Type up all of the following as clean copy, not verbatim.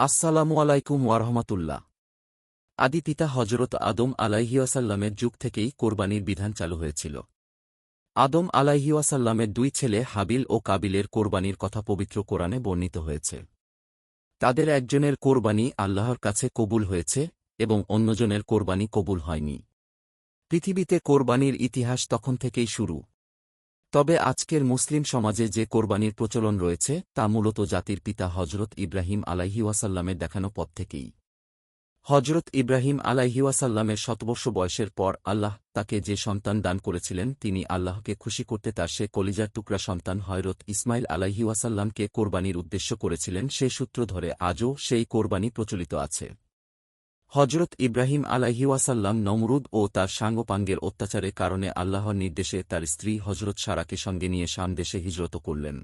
আসসালামু আলাইকুম ওয়ারহমাতুল্লাহ। আদি পিতা হজরত আদম আলাইহিওয়াসাল্লামের যুগ থেকেই কোরবানির বিধান চালু হয়েছিল। আদম আলাইহিওয়াসাল্লামের দুই ছেলে হাবিল ও কাবিলের কোরবানির কথা পবিত্র কোরআনে বর্ণিত হয়েছে। তাদের একজনের কোরবানি আল্লাহর কাছে কবুল হয়েছে এবং অন্যজনের কোরবানি কবুল হয়নি। পৃথিবীতে কোরবানির ইতিহাস তখন থেকেই শুরু। তবে আজকের মুসলিম সমাজে যে কোরবানির প্রচলন রয়েছে তা মূলত জাতির পিতা হজরত ইব্রাহিম আলাইহিওয়াসাল্লামের দেখানো পথ থেকেই। হজরত ইব্রাহিম আলাইহিওয়াসাল্লামের শতবর্ষ বয়সের পর আল্লাহ তাকে যে সন্তান দান করেছিলেন তিনি আল্লাহকে খুশি করতে তার সে কলিজার টুকরা সন্তান হযরত ইসমাইল আলাইহিওয়াসাল্লামকে কোরবানির উদ্দেশ্য করেছিলেন। সে সূত্র ধরে আজও সেই কোরবানি প্রচলিত আছে। হজরত ইব্রাহিম আলাইহিওয়াসাল্লাম নমরুদ ও তার সাঙ্গপাঙ্গের অত্যাচারের কারণে আল্লাহর নির্দেশে তার স্ত্রী হজরত সারাকে সঙ্গে নিয়ে শাম দেশে হিজরত করলেন।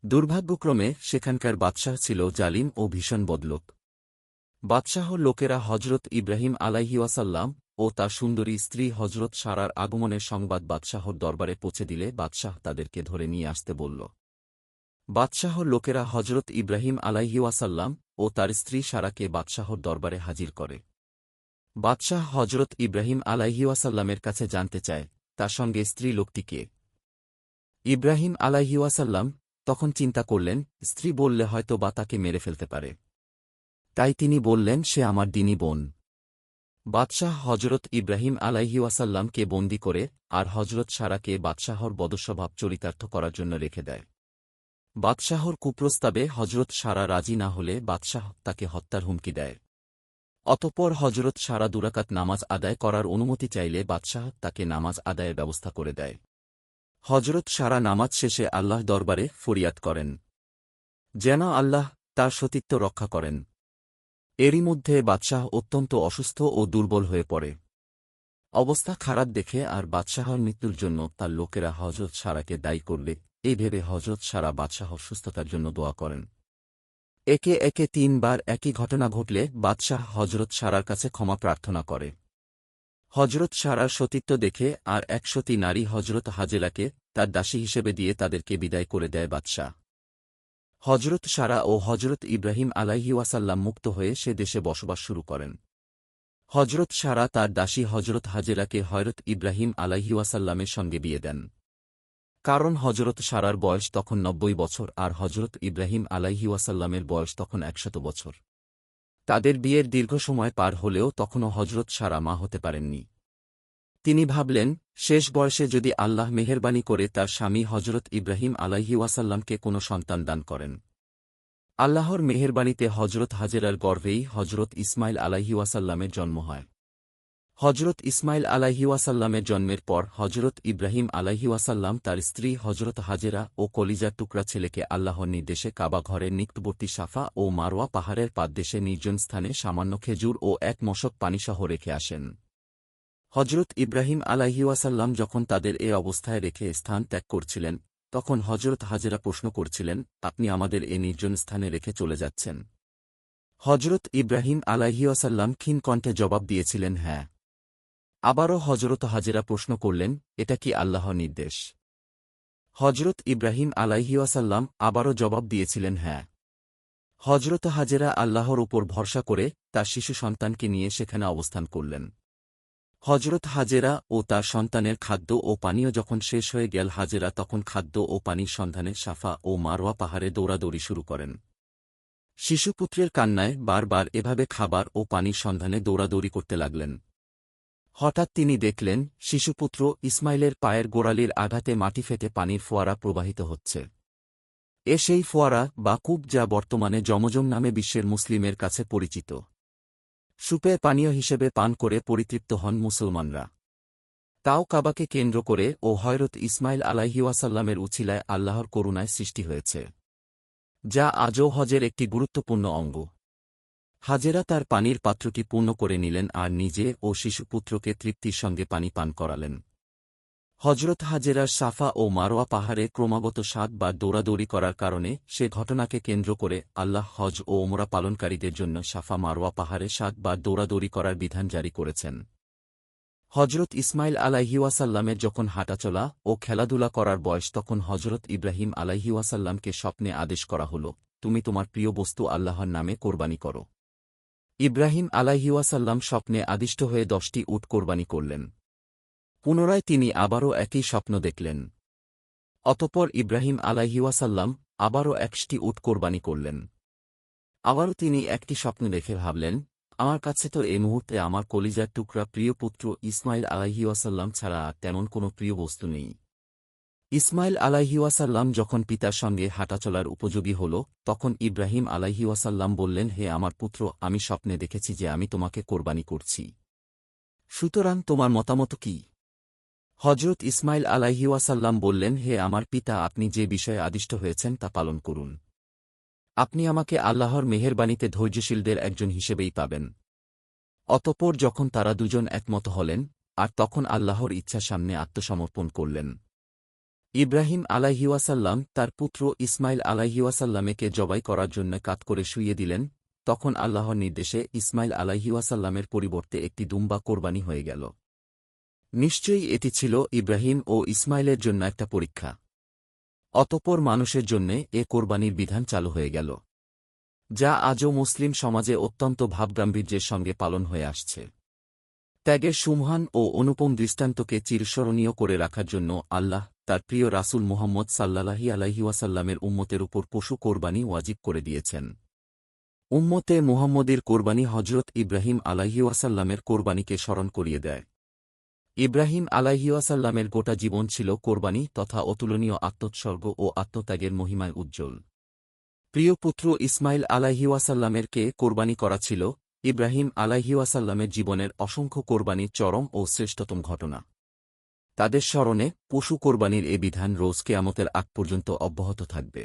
দুর্ভাগ্যক্রমে সেখানকার বাদশাহ ছিল জালিম ও ভীষণ বদলোক। বাদশাহর লোকেরা হজরত ইব্রাহিম আলাইহিওয়াসাল্লাম ও তার সুন্দরী স্ত্রী হজরত সারার আগমনের সংবাদ বাদশাহর দরবারে পৌঁছে দিলে বাদশাহ তাদেরকে ধরে নিয়ে আসতে বলল। বাদশাহর লোকেরা হজরত ইব্রাহিম আলাইহিওয়াসাল্লাম ও তার স্ত্রী সারাকে বাদশাহর দরবারে হাজির করে। বাদশাহ হজরত ইব্রাহিম আলাইহিওয়াসাল্লামের কাছে জানতে চায় তার সঙ্গে স্ত্রী লোকটি কে। ইব্রাহিম আলাইহিওয়াসাল্লাম তখন চিন্তা করলেন, স্ত্রী বললে হয়তো বা তাকে মেরে ফেলতে পারে। তাই তিনি বললেন, সে আমার দিনী বোন। বাদশাহ হজরত ইব্রাহিম আলাইহিওয়াসাল্লামকে বন্দী করে আর হজরত সারাকে বাদশাহর বদস্বভাব চরিতার্থ করার জন্য রেখে দেয়। বাদশাহর কুপ্রস্তাবে হজরত সারা রাজি না হলে বাদশাহ তাকে হত্যার হুমকি দেয়। অতঃপর হজরত সারা দুরাকাত নামাজ আদায় করার অনুমতি চাইলে বাদশাহ তাকে নামাজ আদায়ের ব্যবস্থা করে দেয়। হজরত সারা নামাজ শেষে আল্লাহ দরবারে ফরিয়াদ করেন যেন আল্লাহ তার সতীত্ব রক্ষা করেন। এরই মধ্যে বাদশাহ অত্যন্ত অসুস্থ ও দুর্বল হয়ে পড়ে। অবস্থা খারাপ দেখে আর বাদশাহর মৃত্যুর জন্য তার লোকেরা হজরত সারাকে দায়ী করলে এই ভেবে হজরত সারা বাদশাহর সুস্থতার জন্য দোয়া করেন। একে একে ৩ বার একই ঘটনা ঘটলে বাদশাহ হজরত সারার কাছে ক্ষমা প্রার্থনা করে। হজরত সারার সতীত্ব দেখে আর ১০০টি নারী হজরত হাজেরাকে তার দাসী হিসেবে দিয়ে তাদেরকে বিদায় করে দেয় বাদশাহ। হজরত সারা ও হজরত ইব্রাহিম আলাইহিওয়াসাল্লাম মুক্ত হয়ে সে দেশে বসবাস শুরু করেন। হজরত সারা তার দাসী হজরত হাজেরাকে হযরত ইব্রাহিম আলাইহিওয়াসাল্লামের সঙ্গে বিয়ে দেন। কারণ হজরত সারার বয়স তখন ৯০ বছর আর হজরত ইব্রাহিম আলাইহিওয়াসাল্লামের বয়স তখন ১০০ বছর। তাদের বিয়ের দীর্ঘ সময় পার হলেও তখনও হজরত সারা মা হতে পারেননি। তিনি ভাবলেন, শেষ বয়সে যদি আল্লাহ মেহেরবানি করে তার স্বামী হজরত ইব্রাহিম আলাইহিওয়াসাল্লামকে কোনো সন্তান দান করেন। আল্লাহর মেহেরবানিতে হজরত হাজেরার গর্ভেই হজরত ইসমাইল আলাইহিওয়াসাল্লামের জন্ম হয়। হজরত ইসমাইল আলাইহিওয়াসাল্লামের জন্মের পর হজরত ইব্রাহিম আলাইহিওয়াসাল্লাম তার স্ত্রী হজরত হাজেরা ও কলিজার টুকরা ছেলেকে আল্লাহর নির্দেশে কাবা ঘরের নিকটবর্তী সাফা ও মারওয়া পাহাড়ের পাদদেশে নির্জন স্থানে সামান্য খেজুর ও এক মশক পানিসহ রেখে আসেন। হজরত ইব্রাহিম আলাইহিওয়াসাল্লাম যখন তাদের এ অবস্থায় রেখে স্থান ত্যাগ করছিলেন তখন হজরত হাজেরা প্রশ্ন করছিলেন, আপনি আমাদের এ নির্জন স্থানে রেখে চলে যাচ্ছেন? হজরত ইব্রাহিম আলাইহিওয়াসাল্লাম ক্ষীণ কণ্ঠে জবাব দিয়েছিলেন, হ্যাঁ। আবারও হজরত হাজেরা প্রশ্ন করলেন, এটা কি আল্লাহর নির্দেশ? হজরত ইব্রাহিম আলাইহিওয়াসাল্লাম আবারও জবাব দিয়েছিলেন, হ্যাঁ। হজরত হাজেরা আল্লাহর উপর ভরসা করে তার শিশু সন্তানকে নিয়ে সেখানে অবস্থান করলেন। হজরত হাজেরা ও তার সন্তানের খাদ্য ও পানীয় যখন শেষ হয়ে গেল হাজেরা তখন খাদ্য ও পানির সন্ধানে সাফা ও মারওয়া পাহাড়ে দৌড়াদৌড়ি শুরু করেন। শিশুপুত্রের কান্নায় বারবার এভাবে খাবার ও পানির সন্ধানে দৌড়াদৌড়ি করতে লাগলেন। হঠাৎ তিনি দেখলেন শিশুপুত্র ইসমাইলের পায়ের গোড়ালির আঘাতে মাটি ফেটে পানির ফোয়ারা প্রবাহিত হচ্ছে। এ সেই ফোয়ারা বা কূপ যা বর্তমানে জমজম নামে বিশ্বের মুসলিমের কাছে পরিচিত। সুপে পানীয় হিসেবে পান করে পরিতৃপ্ত হন মুসলমানরা। তাও কাবাকে কেন্দ্র করে ও হযরত ইসমাইল আলাইহিওয়াসাল্লামের উছিলায় আল্লাহর করুণায় সৃষ্টি হয়েছে, যা আজও হজের একটি গুরুত্বপূর্ণ অঙ্গ। হাজেরা তার পানির পাত্রটি পূর্ণ করে নিলেন আর নিজে ও শিশুপুত্রকে তৃপ্তির সঙ্গে পানি পান করালেন। হজরত হাজেরার সাফা ও মারওয়া পাহাড়ে ক্রমাগত ৭ বার দৌড়াদৌড়ি করার কারণে সে ঘটনাকে কেন্দ্র করে আল্লাহ হজ ও ওমরা পালনকারীদের জন্য সাফা মারওয়া পাহাড়ে ৭ বার দৌড়াদৌড়ি করার বিধান জারি করেছেন। হজরত ইসমাইল আলাইহিওয়াসাল্লামের যখন হাঁটাচলা ও খেলাধুলা করার বয়স তখন হজরত ইব্রাহিম আলাইহিওয়াসাল্লামকে স্বপ্নে আদেশ করা হল, তুমি তোমার প্রিয় বস্তু আল্লাহর নামে কোরবানি করো। ইব্রাহিম আলাইহিওয়াসাল্লাম স্বপ্নে আদিষ্ট হয়ে 10টি উট কোরবানি করলেন। পুনরায় তিনি আবারও একই স্বপ্ন দেখলেন। অতঃপর ইব্রাহিম আলাইহিওয়াসাল্লাম আবারও 1টি উট কোরবানি করলেন। আবারও তিনি একটি স্বপ্ন দেখে ভাবলেন, আমার কাছে তো এই মুহূর্তে আমার কলিজার টুকরা প্রিয় পুত্র ইসমাইল আলাইহিওয়াসাল্লাম ছাড়া আর তেমন কোনো প্রিয় বস্তু নেই। ইসমাইল আলাইহিওয়াসাল্লাম যখন পিতার সঙ্গে হাঁটাচলার উপযোগী হল, তখন ইব্রাহিম আলাইহিওয়াসাল্লাম বললেন, হে আমার পুত্র, আমি স্বপ্নে দেখেছি যে আমি তোমাকে কোরবানি করছি। সুতরাং তোমার মতামত কি? হজরত ইসমাইল আলাইহিওয়াসাল্লাম বললেন, হে আমার পিতা, আপনি যে বিষয়ে আদিষ্ট হয়েছেন তা পালন করুন। আপনি আমাকে আল্লাহর মেহেরবানীতে ধৈর্যশীলদের একজন হিসেবেই পাবেন। অতঃপর যখন তারা দুজন একমত হলেন, আর তখন আল্লাহর ইচ্ছা সামনে আত্মসমর্পণ করলেন। ইব্রাহিম আলাইহিওয়াসাল্লাম তার পুত্র ইসমাইল আলাইহিওয়াসাল্লামেকে জবাই করার জন্য কাত করে শুইয়ে দিলেন। তখন আল্লাহর নির্দেশে ইসমাইল আলাইহিওয়াসাল্লামের পরিবর্তে একটি দুম্বা কোরবানি হয়ে গেল। নিশ্চয়ই এটি ছিল ইব্রাহিম ও ইসমাইলের জন্য একটা পরীক্ষা। অতঃপর মানুষের জন্যে এ কোরবানির বিধান চালু হয়ে গেল, যা আজও মুসলিম সমাজে অত্যন্ত ভাবগাম্ভীর্যের সঙ্গে পালন হয়ে আসছে। ত্যাগের সুমহান ও অনুপম দৃষ্টান্তকে চিরস্মরণীয় করে রাখার জন্য আল্লাহ তার প্রিয় রাসূল মুহাম্মদ সাল্লাল্লাহু আলাইহি ওয়াসাল্লামের উম্মতের উপর পশু কোরবানি ওয়াজিব করে দিয়েছেন। উম্মতে মুহাম্মদের কোরবানি হজরত ইব্রাহিম আলাইহিওয়াসাল্লামের কোরবানিকে স্মরণ করিয়ে দেয়। ইব্রাহিম আলাইহিওয়াসাল্লামের গোটা জীবন ছিল কোরবানি তথা অতুলনীয় আত্মোৎসর্গ ও আত্মত্যাগের মহিমায় উজ্জ্বল। প্রিয় পুত্র ইসমাইল আলাইহিওয়াসাল্লামের কে কোরবানি করা ছিল ইব্রাহিম আলাইহিওয়াসাল্লামের জীবনের অসংখ্য কোরবানির চরম ও শ্রেষ্ঠতম ঘটনা। তাদের স্মরণে পশু কোরবানির এ বিধান রোজ কিয়ামতের আগ পর্যন্ত অব্যাহত থাকবে।